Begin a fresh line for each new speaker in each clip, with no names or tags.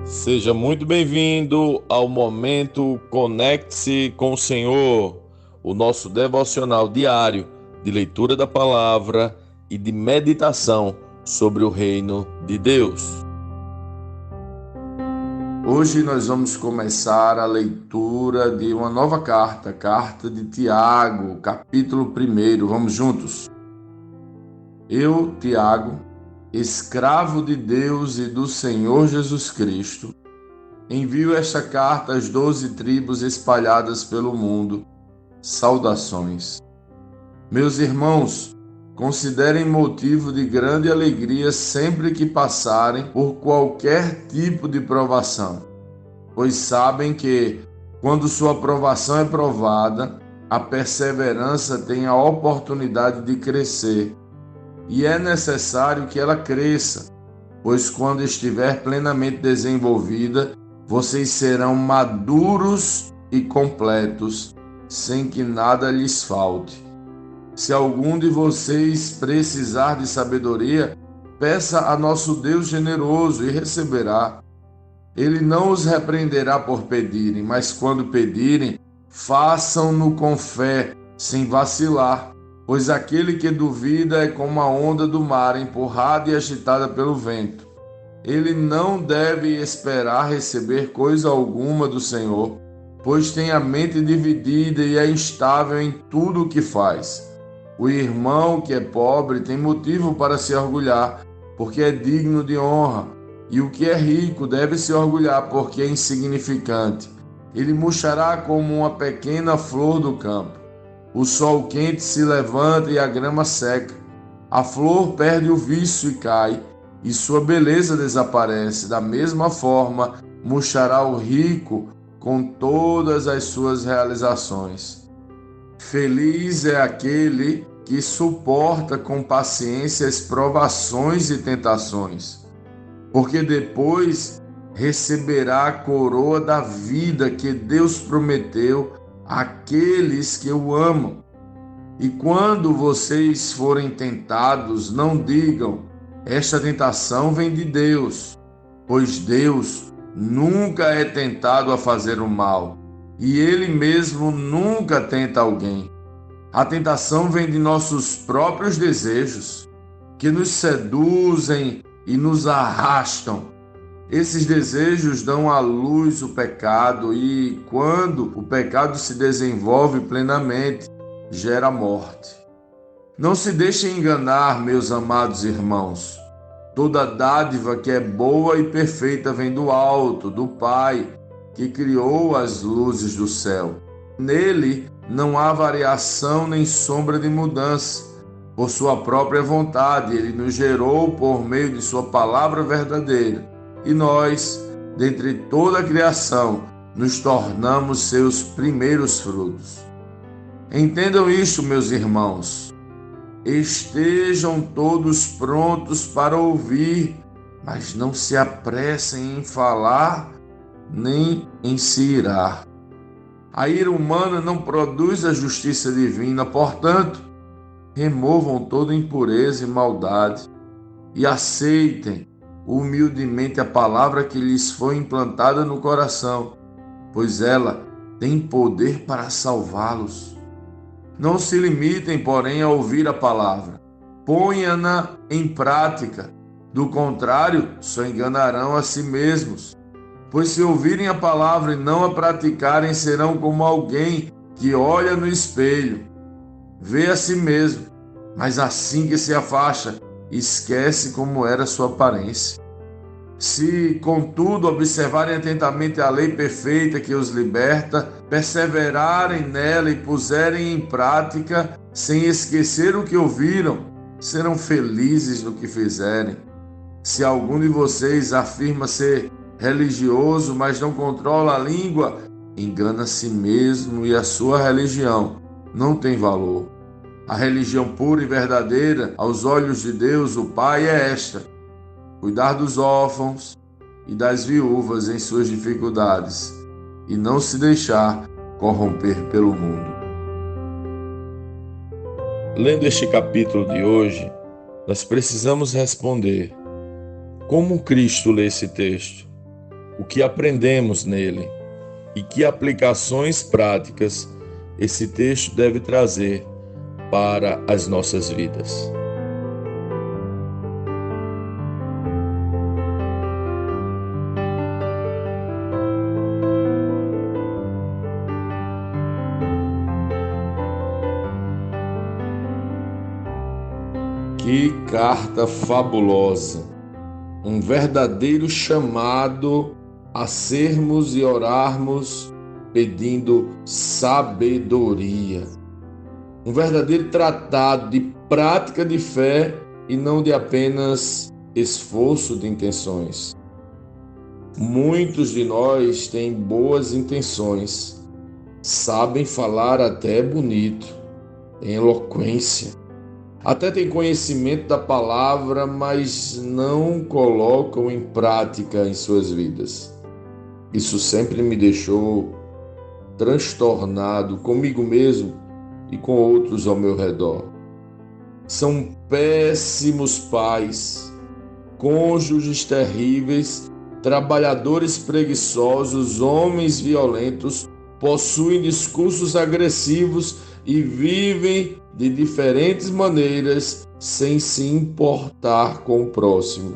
Seja muito bem-vindo ao momento Conecte-se com o Senhor, o nosso devocional diário de leitura da palavra e de meditação sobre o reino de Deus. Hoje nós vamos começar a leitura de uma nova carta de Tiago, capítulo 1. Vamos juntos. Eu, Tiago, escravo de Deus e do Senhor Jesus Cristo, envio esta carta às 12 tribos espalhadas pelo mundo. Saudações. Meus irmãos, considerem motivo de grande alegria sempre que passarem por qualquer tipo de provação, pois sabem que, quando sua provação é provada, a perseverança tem a oportunidade de crescer. E é necessário que ela cresça, pois quando estiver plenamente desenvolvida, vocês serão maduros e completos, sem que nada lhes falte. Se algum de vocês precisar de sabedoria, peça a nosso Deus generoso e receberá. Ele não os repreenderá por pedirem, mas quando pedirem, façam-no com fé, sem vacilar. Pois aquele que duvida é como a onda do mar, empurrada e agitada pelo vento. Ele não deve esperar receber coisa alguma do Senhor, pois tem a mente dividida e é instável em tudo o que faz. O irmão que é pobre tem motivo para se orgulhar, porque é digno de honra, e o que é rico deve se orgulhar, porque é insignificante. Ele murchará como uma pequena flor do campo. O sol quente se levanta e a grama seca. A flor perde o vício e cai, e sua beleza desaparece. Da mesma forma, murchará o rico com todas as suas realizações. Feliz é aquele que suporta com paciência as provações e tentações, porque depois receberá a coroa da vida que Deus prometeu àqueles que o amam. E quando vocês forem tentados, não digam: esta tentação vem de Deus, pois Deus nunca é tentado a fazer o mal, e Ele mesmo nunca tenta alguém. A tentação vem de nossos próprios desejos, que nos seduzem e nos arrastam. Esses desejos dão à luz o pecado e, quando o pecado se desenvolve plenamente, gera morte. Não se deixem enganar, meus amados irmãos. Toda dádiva que é boa e perfeita vem do alto, do Pai, que criou as luzes do céu. Nele não há variação nem sombra de mudança. Por sua própria vontade, Ele nos gerou por meio de sua palavra verdadeira. E nós, dentre toda a criação, nos tornamos seus primeiros frutos. Entendam isto, meus irmãos. Estejam todos prontos para ouvir, mas não se apressem em falar, nem em se irar. A ira humana não produz a justiça divina, portanto, removam toda impureza e maldade e aceitem humildemente a palavra que lhes foi implantada no coração, pois ela tem poder para salvá-los. Não se limitem, porém, a ouvir a palavra. Ponha-na em prática. Do contrário, só enganarão a si mesmos. Pois se ouvirem a palavra e não a praticarem, serão como alguém que olha no espelho, vê a si mesmo, mas assim que se afasta, esquece como era sua aparência. Se, contudo, observarem atentamente a lei perfeita que os liberta, perseverarem nela e puserem em prática, sem esquecer o que ouviram, serão felizes no que fizerem. Se algum de vocês afirma ser religioso, mas não controla a língua, engana a si mesmo e a sua religião não tem valor. A religião pura e verdadeira, aos olhos de Deus, o Pai, é esta: cuidar dos órfãos e das viúvas em suas dificuldades, e não se deixar corromper pelo mundo. Lendo este capítulo de hoje, nós precisamos responder: como Cristo lê esse texto? o que aprendemos nele e que aplicações práticas esse texto deve trazer para as nossas vidas. Que carta fabulosa! Um verdadeiro chamado a sermos e orarmos pedindo sabedoria. Um verdadeiro tratado de prática de fé e não de apenas esforço de intenções. Muitos de nós têm boas intenções, sabem falar até bonito, têm eloquência, até têm conhecimento da palavra, mas não colocam em prática em suas vidas. Isso sempre me deixou transtornado comigo mesmo e com outros ao meu redor. São péssimos pais, cônjuges terríveis, trabalhadores preguiçosos, homens violentos, possuem discursos agressivos e vivem de diferentes maneiras sem se importar com o próximo.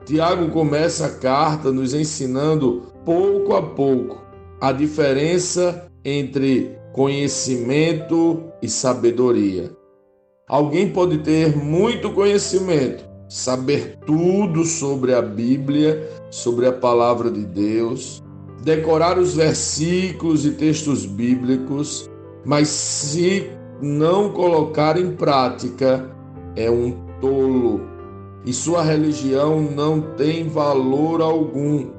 Tiago começa a carta nos ensinando pouco a pouco a diferença entre conhecimento e sabedoria. Alguém pode ter muito conhecimento, saber tudo sobre a Bíblia, sobre a palavra de Deus, decorar os versículos e textos bíblicos, mas se não colocar em prática, é um tolo e sua religião não tem valor algum.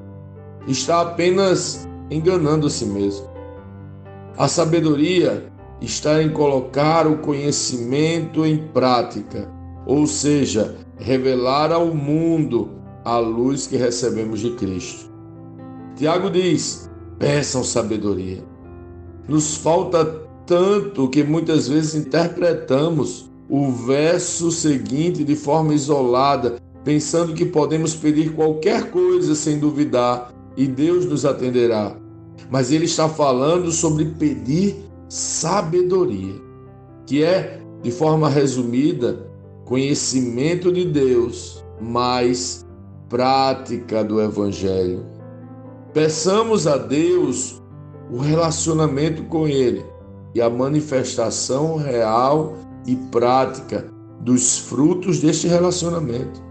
Está apenas enganando a si mesmo. A sabedoria está em colocar o conhecimento em prática, ou seja, revelar ao mundo a luz que recebemos de Cristo. Tiago diz: peçam sabedoria. Nos falta tanto que muitas vezes interpretamos o verso seguinte de forma isolada, pensando que podemos pedir qualquer coisa sem duvidar e Deus nos atenderá. Mas ele está falando sobre pedir sabedoria, que é, de forma resumida, conhecimento de Deus, mais prática do Evangelho. Peçamos a Deus o relacionamento com Ele e a manifestação real e prática dos frutos deste relacionamento,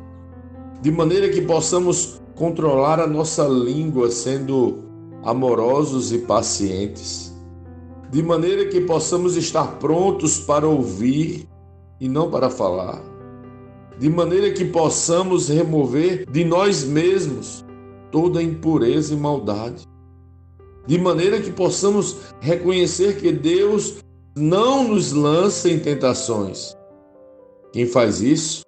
de maneira que possamos controlar a nossa língua sendo amorosos e pacientes, de maneira que possamos estar prontos para ouvir e não para falar, de maneira que possamos remover de nós mesmos toda impureza e maldade, de maneira que possamos reconhecer que Deus não nos lança em tentações. Quem faz isso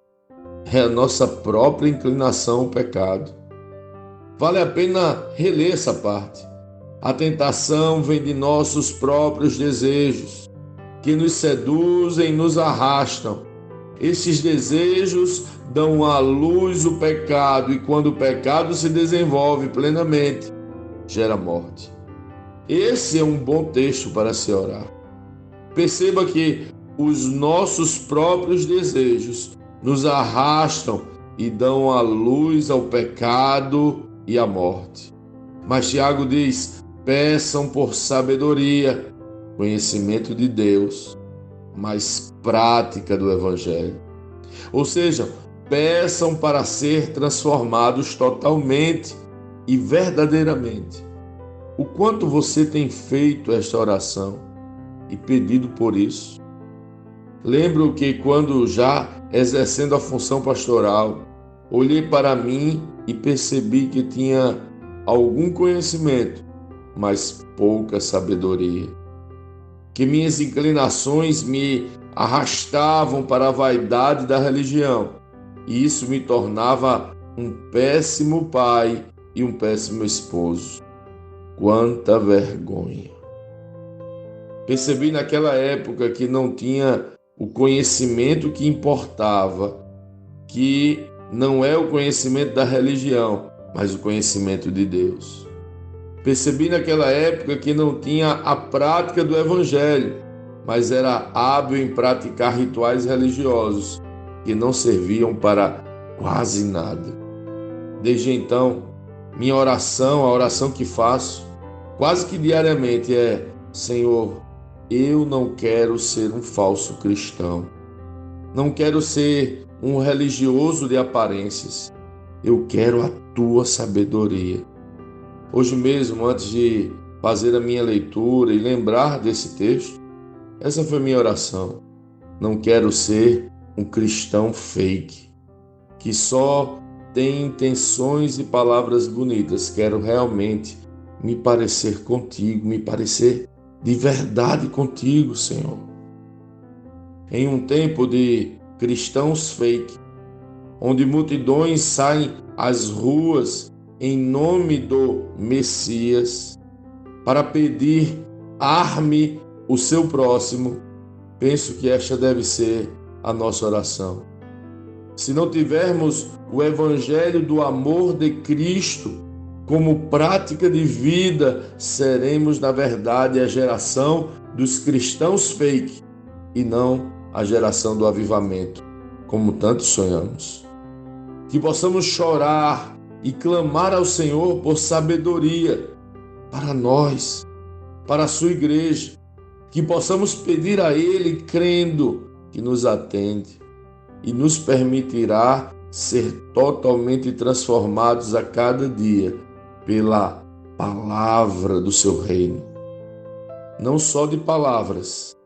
é a nossa própria inclinação ao pecado. Vale a pena reler essa parte. A tentação vem de nossos próprios desejos, que nos seduzem e nos arrastam. Esses desejos dão à luz o pecado e quando o pecado se desenvolve plenamente, gera morte. Esse é um bom texto para se orar. Perceba que os nossos próprios desejos nos arrastam e dão à luz ao pecado e à morte. Mas Tiago diz: peçam por sabedoria, conhecimento de Deus, mas prática do Evangelho. Ou seja, peçam para ser transformados totalmente e verdadeiramente. O quanto você tem feito esta oração e pedido por isso? Lembro que quando já exercendo a função pastoral, olhei para mim e percebi que tinha algum conhecimento, mas pouca sabedoria. Que minhas inclinações me arrastavam para a vaidade da religião, e isso me tornava um péssimo pai e um péssimo esposo. Quanta vergonha! Percebi naquela época que não tinha o conhecimento que importava, que não é o conhecimento da religião, mas o conhecimento de Deus. Percebi naquela época que não tinha a prática do Evangelho, mas era hábil em praticar rituais religiosos que não serviam para quase nada. Desde então, minha oração, a oração que faço, quase que diariamente é: Senhor, eu não quero ser um falso cristão. Não quero ser um religioso de aparências. Eu quero a tua sabedoria. Hoje mesmo, antes de fazer a minha leitura e lembrar desse texto, essa foi minha oração. Não quero ser um cristão fake, que só tem intenções e palavras bonitas. Quero realmente me parecer contigo, me parecer de verdade contigo, Senhor. Em um tempo de cristãos fake, onde multidões saem às ruas em nome do Messias para pedir: arme o seu próximo, penso que esta deve ser a nossa oração. Se não tivermos o evangelho do amor de Cristo como prática de vida, seremos, na verdade, a geração dos cristãos fake e não a geração do avivamento, como tanto sonhamos. Que possamos chorar e clamar ao Senhor por sabedoria para nós, para a sua igreja, que possamos pedir a Ele crendo que nos atende e nos permitirá ser totalmente transformados a cada dia pela palavra do seu reino. Não só de palavras,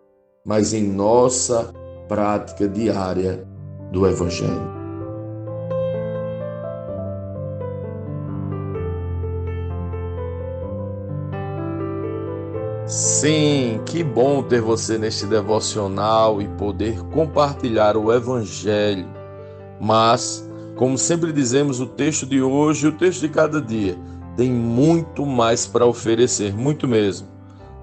mas em nossa prática diária do Evangelho. Sim, que bom ter você neste devocional e poder compartilhar o Evangelho. Mas, como sempre dizemos, o texto de hoje e o texto de cada dia tem muito mais para oferecer, muito mesmo.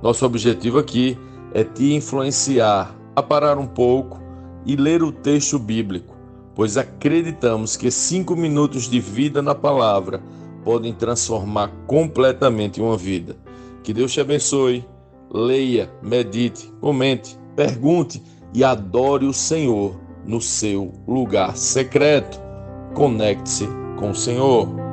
Nosso objetivo aqui é te influenciar a parar um pouco e ler o texto bíblico, pois acreditamos que 5 minutos de vida na palavra podem transformar completamente uma vida. Que Deus te abençoe. Leia, medite, comente, pergunte e adore o Senhor no seu lugar secreto. Conecte-se com o Senhor.